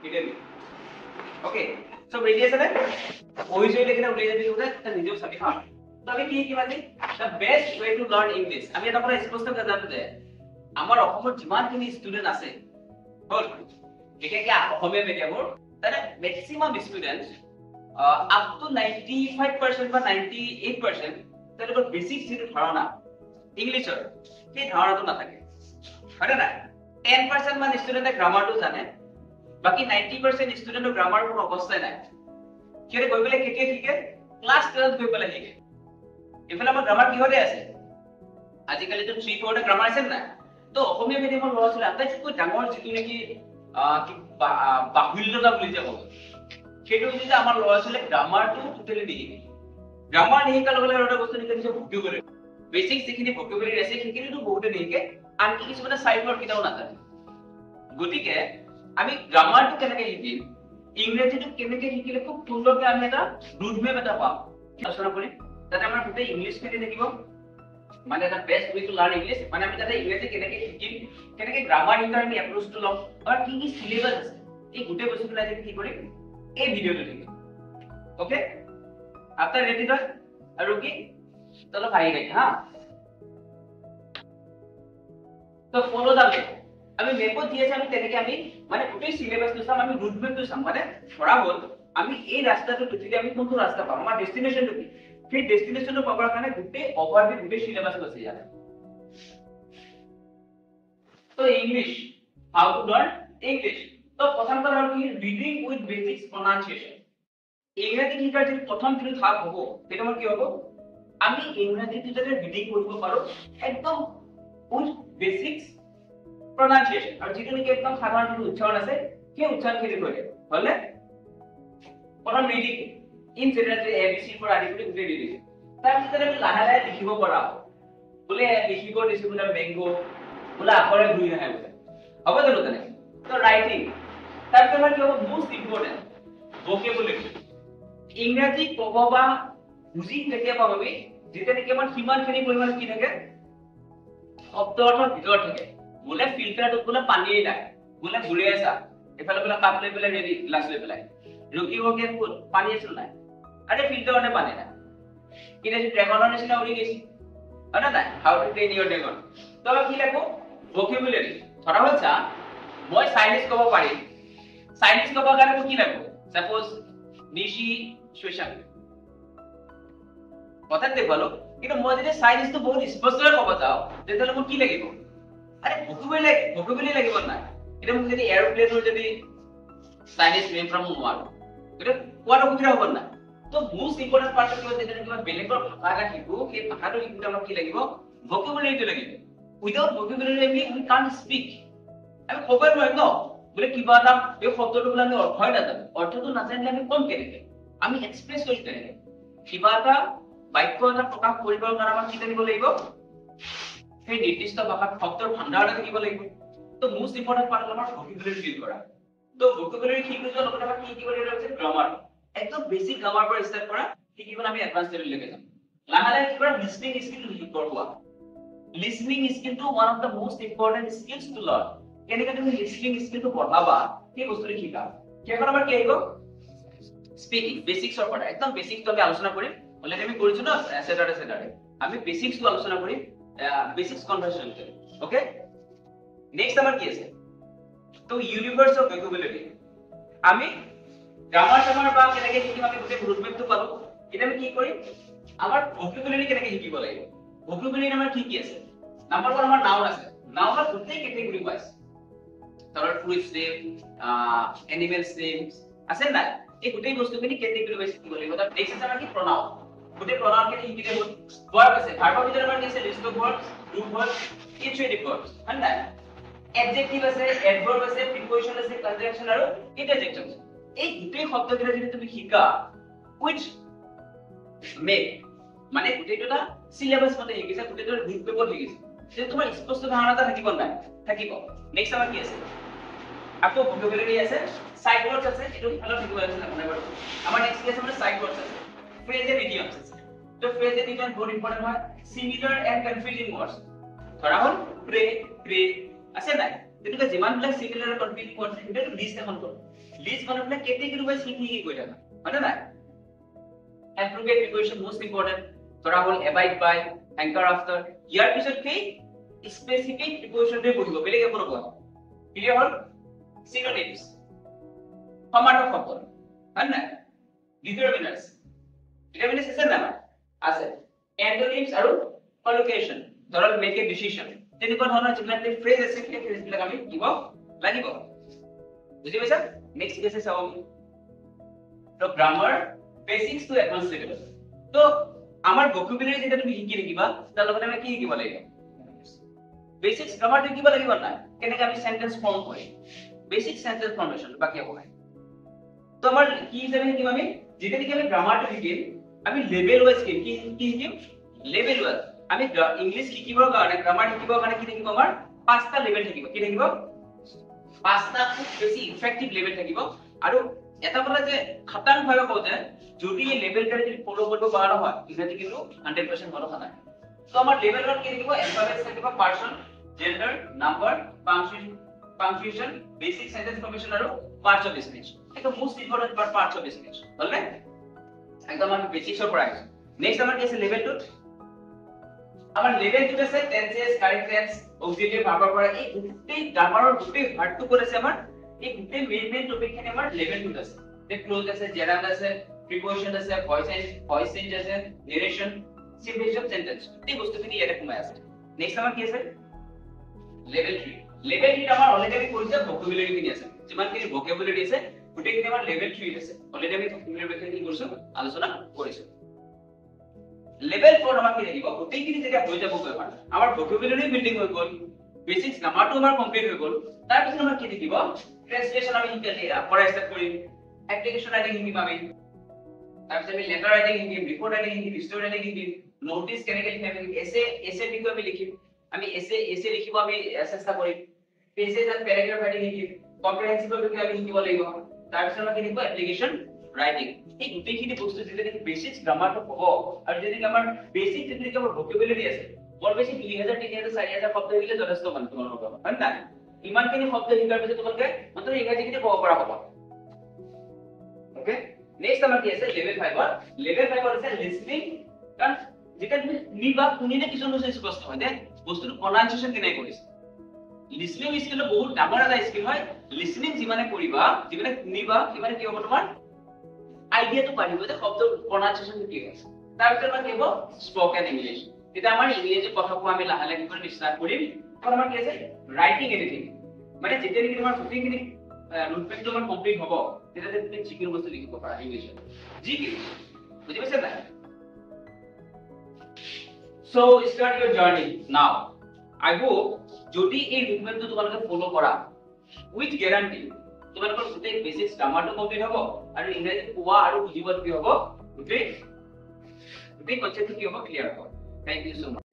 Hidden. Okay. So ready আছে নে? ওই যে লেখা উলাই যাবি ওটা তা নিজেও সাবি হ্যাঁ তো আমি কি মানে the best way to learn English আমি এটা পুরো স্পষ্ট করে জানো যে আমাৰ অসমৰ যিমানখিনি ষ্টুডেন্ট আছে হল বিশেষকৈ অসমীয়া মিডিয়ামৰ তাৰে মেক্সিমাম ষ্টুডেন্ট আপ টু 95% বা 98% তেওঁলোকৰ বেসিক যিটো ধাৰণা ইংলিছৰ সেই ধাৰণাটো নাথাকে হয় না 10% মান ষ্টুডেন্টে গ্ৰামাৰটো জানে বাকি 90% ষ্টুডেন্টৰ গ্ৰামাৰ কোনো অৱস্থাই নাই কিৰে গৈ পেলাই কেতিয়া শিকে ক্লাছ 12 গৈ পেলাই শিকে ইফালে আমাৰ গ্ৰামাৰ কিহতে আছে আজিকালি তো 3-4 গ্ৰামাৰ আছে না তো অসমীয়া মিডিয়ামৰ ল'ৰা ছোৱালী আটাইতকৈ ডাঙৰ যিটো নেকি বাহুল্যতা বুলি যে কওঁ সেইটো হৈছে যে আমাৰ ল'ৰা ছোৱালীয়ে গ্ৰামাৰটো টোটেলি নিশিকে গ্ৰামাৰ নিশিকাৰ লগে লগে এটা বস্তু নিশিকে ভোকেবুলাৰী বেসিক যিখিনি ভোকেবুলাৰী আছে সেইখিনিতো বহুতে নিশিকে আনকি কিছুমানে সাইড ৱৰ্ড কিটাও নাজানে গতিকে আমি গ্ৰামাৰটো কেনেকৈ শিকিম ইংৰাজীটো কেনেকৈ শিকিলে খুব সুন্দৰকৈ আমি এটা ৰুটমেপ এটা পাম আলোচনা কৰিম তাতে আমাৰ গোটেই ইংলিছখিনি থাকিব মানে এটা best way to learn English মানে আমি তাতে ইংলিশে কেনেকৈ শিকিম কেনেকৈ গ্ৰামাৰ শিকাৰ আমি এপ্ৰোচটো লম আৰু কি কি সিলেবাস আছে এই গোটেই বস্তুটো আজি কি কৰিম এই ভিডিওটো দেখিম ওকে আপনার রেডি না আর কি চলো ভাই গই হ্যাঁ তো ফলো দা মেপ আমি মেপত দিয়েছি আমি তেনেকৈ আমি মানে গোটেই সিলেবাসটো চাম আমি রুট ম্যাপটো চাম মানে ধৰা হ'ল আমি এই ৰাস্তাটো যদি আমি কোনটো ৰাস্তা পাম আমাৰ ডেস্টিনেশনটো কি সেই ডেস্টিনেশনটো পাবৰ কাৰণে গোটেই ওভাৰভিউ গোটেই সিলেবাসটো আছে ইয়াত তো English how to learn English তো প্ৰথম কথা হ'ল কি ৰিডিং উইথ বেসিক্স প্ৰনাউন্সিয়েশন ইংৰাজী শিকাৰ যে প্ৰথম যিটো ধাপ হ'ব সেইটো আমাৰ কি হ'ব আমি ইংৰাজীটো যাতে ৰিডিং কৰিব পাৰো একদম উইথ বেসিক্স pronunciation আৰু যিটো নেকি একদম সাধাৰণ যিটো উচ্চাৰণ আছে সেই উচ্চাৰণখিনি কৰিলে হলে প্ৰথম reading in general A B C পৰা আদি কৰি গোটেই ৰিডিং তাৰপিছত আমি লাহে লাহে লিখিব পৰা বোলে লিখিব দিছো বোলে মেংগো বোলে আখৰে ঘূৰি নাহে বোলে হ'ব জানো তেনেকৈ তো ৰাইটিং তাৰপিছত আমাৰ কি হ'ব মোষ্ট ইম্পৰ্টেণ্ট ভোকেবুলাৰী ইংৰাজী ক'ব বা বুজি কেতিয়া পাম আমি যেতিয়া নেকি আমাৰ সিমানখিনি পৰিমাণে কি থাকে শব্দ অৰ্থৰ ভিতৰত থাকে বোলে ফিল্টাৰটো বোলে পানীয়ে নাই বোলে ঘূৰি আছা এফালে বোলে কাপ লৈ পেলাই ৰেডি গ্লাছ লৈ পেলাই ৰকিবকে পানী আছিল নাই আৰে ফিল্টাৰতে পানী নাই কিন্তু ড্ৰেগনৰ নিচিনা উৰি গৈছে হয় না নাই how to train your dragon তো কি লাগব ভোকেবুলাৰী ধৰা হ'ল চা মই চাইনিজ ক'ব পাৰিম চাইনিজ ক'ব কাৰণে কি লাগব সাপোজ নিশি শোষণ কথা দেখবালো কিন্তু মই যদি চাইনিজটো বহুত স্পষ্টকৈ ক'ব যাওঁ তেতিয়াহ'লে মোৰ কি লাগিব আৰে ভোকেবুলাৰী লাগিব না এটা মোক যদি এয়াৰপ্লেনৰ যদি চাইনিজ নেম ফ্ৰম নোৱাৰো এটা কোৱাৰ অসুবিধা হ'ব না তো মোষ্ট ইম্পৰ্টেন্ট পাৰ্ট কি হয় যেতিয়া কিবা বেলেগৰ ভাষা শিকো সেই ভাষাটো শিকোতে আমাক কি লাগিব ভোকেবুলাৰীটো লাগিব উইদাউট ভোকেবুলাৰী আমি কান্ট স্পিক আমি ক'বই নোৱাৰিম ন বোলে কিবা এটা এই শব্দটো বোলে আমি অৰ্থই নাজানো অৰ্থটো নাজানিলে আমি কম কেনেকৈ আমি এক্সপ্ৰেছ কৰিম কেনেকৈ কিবা এটা বাক্য এটা প্ৰকাশ কৰিবৰ কাৰণে আমাক কি জানিব লাগিব সেই নিৰ্দিষ্ট ভাষাত শব্দৰ ভাণ্ডাৰ এটা থাকিব লাগিব তো মোষ্ট ইম্পৰ্টেন্ট পাৰ্ট আমাৰ ভোকেবুলাৰী বিল্ড কৰা তো ভোকেবুলাৰী শিকি যোৱাৰ লগতে আমাৰ কি কি কৰিব লাগিব গ্ৰামাৰ একদম বেসিক গ্ৰামাৰ পৰা ষ্টাৰ্ট কৰা শিকিব আমি এডভান্স লেভেললৈকে যাম লাহে লাহে কি কৰা লিসনিং স্কিলটো শিকোৱা লিসনিং স্কিলটো one of the most important skills to learn কেনেকৈ তুমি লিসনিং স্কিলটো বঢ়াবা সেই বস্তুটো শিকা কেখন আমাৰ কি আহিব স্পিকিং বেসিক্সৰ পৰা একদম বেসিকটো আমি আলোচনা কৰিম অলৰেডি আমি কৰিছো না সেটাৰে আমি বেসিক্সটো আলোচনা কৰিম বেসিক্স কনভাৰসেশন ওকে নেক্সট আমাৰ কি আছে তো ইউনিভাৰ্স অফ ভোকেবুলাৰী আমি গ্ৰামাৰ সামাৰ বা কেনেকৈ শিকিম আমি গোটেই ৰুটমেপটো পালো এটা আমি কি কৰিম আমাৰ ভোকেবুলাৰী কেনেকৈ শিকিব লাগিব ভোকেবুলাৰী আমাৰ কি আছে নাম্বাৰ 1 আমাৰ নাউন আছে নাউনৰ গোটেই কেটেগৰী ওয়াইজ ধৰ ফ্ৰুইটস নেম এনিমেলস নেমস আছে না এই গোটেই বস্তুখিনি কেটেগৰী ওয়াইজ শিকিব লাগিব তাৰ নেক্সট আছে আমাৰ কি প্ৰনাউন গোটেই প্ৰনাউনখিনি শিকিলে হ'ল ভাৰ্ব আছে ভাৰ্বৰ ভিতৰত আমাৰ কি আছে লিষ্ট অফ ভাৰ্বস গ্ৰুপ ভাৰ্বস ইনফিনিটিভ ভাৰ্বস হয় না এডজেক্টিভ আছে এডভাৰ্ব আছে প্ৰিপজিশন আছে কনজাংশন আৰু ইন্টাৰজেকশন এই গোটেই শব্দকেইটা যদি তুমি শিকা উইথ মেক মানে গোটেইটা সিলেবাস মতে শিকিছা গোটেইটা গ্ৰুপ পেপাৰ শিকিছা তেতিয়া তোমাৰ স্পষ্ট ধাৰণা এটা থাকিব নাই থাকিব নেক্সট আমাৰ কি আছে আকৌ ভোকেবুলাৰী আছে সাইড ওয়াৰ্ডস আছে এটো ভালো থাকিব আছে না বাৰু আমাৰ নেক্সট কি আছে আমাৰ সাইড ওয়াৰ্ডস আছে ফ্ৰেজ এন্ড ইডিয়মস আছে তো ফ্ৰেজ এন্ড ইডিয়ম বহুত ইম্পৰ্টেন্ট হয় সিমিলাৰ এন্ড কনফিউজিং ওয়াৰ্ডস ধৰা হ'ল প্ৰে প্ৰে আছে নাই তেনেকুৱা যিমানবিলাক সিমিলাৰ কনফ্লিক্ট ৱৰ্ড আছে সেইটো লিষ্ট এখন কৰক লিষ্ট বনাবলৈ কেটেগৰী ৱাইজ কি কৈ থাকা হয়নে নাই appropriate preposition most important ধৰা হ'ল abide by anchor after ইয়াৰ পিছত কি স্পেসিফিক প্ৰিপজিশন দিয়ে পঢ়িব বেলেগ একো নকয় ক্লিয়াৰ হ'ল synonyms সমাৰ্থক শব্দ হয় না determinants determinants আছে না আছে antonyms আৰু collocation ধৰা make a decision তেনেকুৱা ধৰণৰ যিবিলাক ফ্ৰেজ আছে সেই ফ্ৰেজবিলাক আমি দিব লাগিব বুজি পাইছা নেক্সট কেছে চাও তো grammar basics to advance level তো আমাৰ ভোকাবুলাৰি যেটা তুমি শিকি লিখিবা তাৰ লগতে আমি কি শিকিব লাগিব বেসিক্স গ্ৰামাৰ শিকিব লাগিব না কেনেকৈ আমি সেন্টেন্স ফৰ্ম কৰিম বেসিক সেন্টেন্স ফৰ্মেশন বাকি হ'ব তো আমাৰ কি হিচাপে শিকিম আমি যেতিয়া নেকি আমি গ্ৰামাৰটো শিকিম আমি লেভেল ওয়াইজ কি শিকিম লেভেল ওয়াইজ আমি ইংলিশ শিকিবৰ কাৰণে গ্ৰামাৰ শিকিবৰ কাৰণে কি থাকিব আমাৰ পাঁচটা লেভেল থাকিব কি থাকিব পাঁচটা খুব বেছি ইফেক্টিভ লেভেল থাকিব আৰু এটা কথা যে খতম ভাবে কওঁতে যদি এই লেভেলটা যদি ফলো কৰিব পৰা নহয় ইংৰাজী কিন্তু 100% ভালো কথা তো আমাৰ লেভেলত কি থাকিব এলফাবেটস থাকিব person gender number punctuation basic sentence formation আৰু পাৰ্টস অফ স্পিচ এটা most important parts of speech হলনে একদম আমি বেসিক্সৰ পৰা আহিছো নেক্সট আমাৰ কি আছে লেভেল 2 আমাৰ লেভেল 2 আছে টেন্সেস কাৰেক্ট টেন্স অক্সিলিয়াৰি ভাৰ্বৰ পৰা এই গোটেই গ্ৰামাৰৰ গোটেই ভাৰ্বটো কৰি আছে আমাৰ এই গোটেই মেইন টপিক খিনি আমাৰ লেভেল 2 আছে তে ক্লোজ আছে জেৰান্ড আছে প্ৰিপজিশন আছে ভয়েস চেঞ্জ আছে নেৰেশন সিম্পলিফিকেশন সেন্টেন্স এই বস্তুখিনি ইয়াতে সোমাই আছে নেক্সট আমাৰ কি আছে লেভেল 3 লেভেল 3 আমাৰ অলৰেডি আমি কৰিছে ভোকাবুলাৰি খিনি আছে যিমানখিনি ভোকাবুলাৰি আছে গোটেইখিনি আমাৰ লেভেল 3 আছে অলৰেডি আমি ভোকাবুলাৰি খিনি কৰিছো আলোচনা কৰিছো লেভেল 4 আমাৰ কি থাকিব গোটেইখিনি যেতিয়া হৈ যাব আমাৰ আমাৰ ভোকাবুলাৰি বিল্ডিং হৈ গ'ল বেসিক্স গ্ৰামাৰটো আমাৰ কমপ্লিট হৈ গ'ল তাৰ পিছত আমাৰ কি থাকিব ট্ৰান্সলেশন আমি শিকিলে পৰা ষ্টাৰ্ট কৰিম এপ্লিকেশন ৰাইটিং শিকিম আমি তাৰ পিছত আমি লেটাৰ ৰাইটিং শিকিম ৰিপৰ্ট ৰাইটিং শিকিম ষ্টৰী ৰাইটিং শিকিম নোটিছ কেনেকৈ লিখিম এছে বিষয়ে আমি লিখিম আমি এছে লিখিব আমি চেষ্টা কৰিম পেজেছ আৰু প্যাৰাগ্ৰাফ ৰাইটিং শিকিম কম্প্ৰিহেনসিভৰ বিষয়ে আমি শিকিব লাগিব তাৰ পিছত আমি শিকিব এপ্লিকেশন ৰাইটিং এই গোটেইখিনি বস্তু যেতিয়া বেসিক্স গ্ৰামাৰটো হ'ব আৰু যদি আমাৰ বেসিক যদি আমাৰ ভোকাবুলাৰি আছে বৰ বেছি 2000 3000 4000 শব্দ শিকিলে যথেষ্ট মানে তোমালোকৰ বাবে হয় না ইমানখিনি শব্দ শিকাৰ পিছত তোমালোকে মাত্ৰ ইংৰাজীখিনি ক'ব পৰা হ'ব ওকে নেক্সট আমাৰ কি আছে লেভেল 5 আছে লিসনিং কাৰণ যেতিয়া তুমি নিবা শুনিলে কিছু বস্তু স্পষ্ট হয় দে বস্তুটো প্ৰনাউন্সিয়েচন কেনে কৰিছে লিসনিং স্কিল বহুত ডাঙৰ এটা স্কিল হয় লিসনিং যিমানে কৰিবা যিমানে শুনিবা সিমানে কি হ'ব তোমাৰ আইডিয়াটো বাঢ়িব যে শব্দৰ প্ৰনাউন্সিয়েচন কি হৈছে তাৰ পিছত আমাৰ কি হ'ব স্পোকেন ইংলিশ এটা আমাৰ ইংৰাজী কথা কোৱা আমি লাহে লাহে কৰি ষ্টাৰ্ট কৰিম আৰু আমাৰ কি আছে ৰাইটিং এনিথিং মানে যেতিয়া নেকি তোমাৰ গোটেইখিনি নোটপেডটো আমাৰ কমপ্লিট হ'ব তেতিয়া তুমি যিকোনো বস্তু লিখিব পাৰা ইংলিছত যিকোনো বুজি পাইছা নাই so start your journey now I hope যদি এই মুভমেন্টটো তোমালোকে ফলো কৰা উইথ গ্যাৰান্টি তোমালোকৰ গোটেই বেসিক্স গ্ৰামাৰটো কমপ্লিট হ'ব আৰু ইংৰাজী কোৱা আৰু বুজিব কি হ'ব গোটেই কনসেপ্টটো কি হ'ব ক্লিয়াৰ হ'ব থ্যাংক ইউ সো মাচ